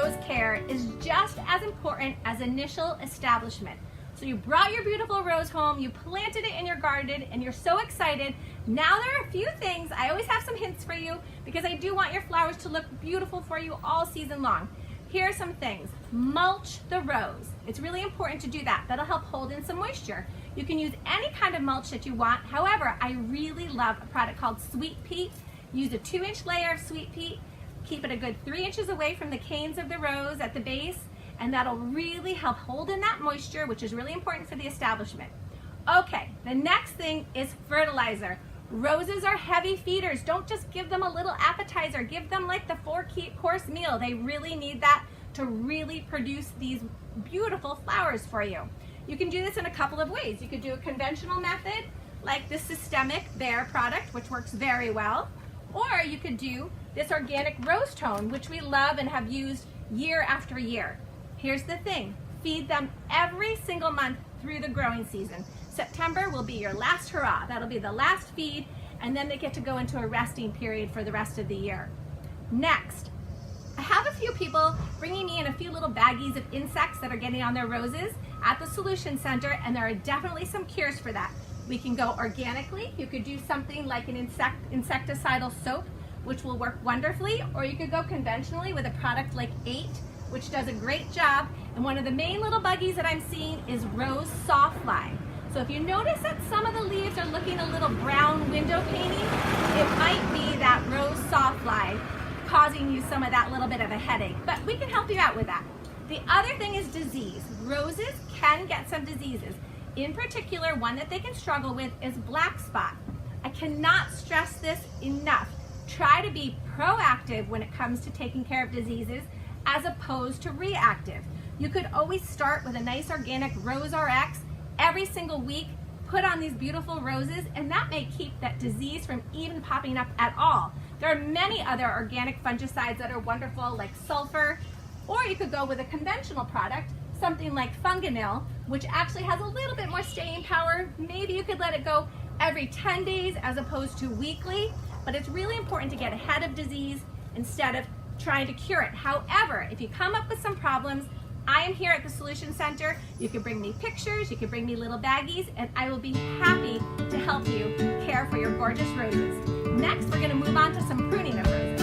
rose care is just as important as initial establishment. So you brought your beautiful rose home, you planted it in your garden, and you're so excited. Now there are a few things, I always have some hints for you because I do want your flowers to look beautiful for you all season long. Here are some things. Mulch the rose. It's really important to do that. That'll help hold in some moisture. You can use any kind of mulch that you want. However, I really love a product called Sweet Peat. Use a 2-inch layer of Sweet Peat. Keep it a good 3 inches away from the canes of the rose at the base, and that'll really help hold in that moisture, which is really important for the establishment. Okay, the next thing is fertilizer. Roses are heavy feeders. Don't just give them a little appetizer. Give them like the 4-course meal. They really need that to really produce these beautiful flowers for you. You can do this in a couple of ways. You could do a conventional method, like the Systemic Bare product, which works very well. Or you could do this organic rose tone, which we love and have used year after year. Here's the thing, feed them every single month through the growing season. September will be your last hurrah. That'll be the last feed, and then they get to go into a resting period for the rest of the year. Next, I have a few people bringing me in a few little baggies of insects that are getting on their roses at the Solution Center, and there are definitely some cures for that. We can go organically. You could do something like an insecticidal soap, which will work wonderfully, or you could go conventionally with a product like 8, which does a great job. And one of the main little buggies that I'm seeing is rose sawfly. So if you notice that some of the leaves are looking a little brown window painting, it might be that rose sawfly causing you some of that little bit of a headache, but we can help you out with that. The other thing is disease. Roses can get some diseases. In particular, one that they can struggle with is black spot. I cannot stress this enough. Try to be proactive when it comes to taking care of diseases as opposed to reactive. You could always start with a nice organic Rose RX every single week, put on these beautiful roses, and that may keep that disease from even popping up at all. There are many other organic fungicides that are wonderful, like sulfur, or you could go with a conventional product, something like Funganil, which actually has a little bit more staying power. Maybe you could let it go every 10 days as opposed to weekly, but it's really important to get ahead of disease instead of trying to cure it. However, if you come up with some problems, I am here at the Solution Center. You can bring me pictures, you can bring me little baggies, and I will be happy to help you care for your gorgeous roses. Next, we're going to move on to some pruning of roses.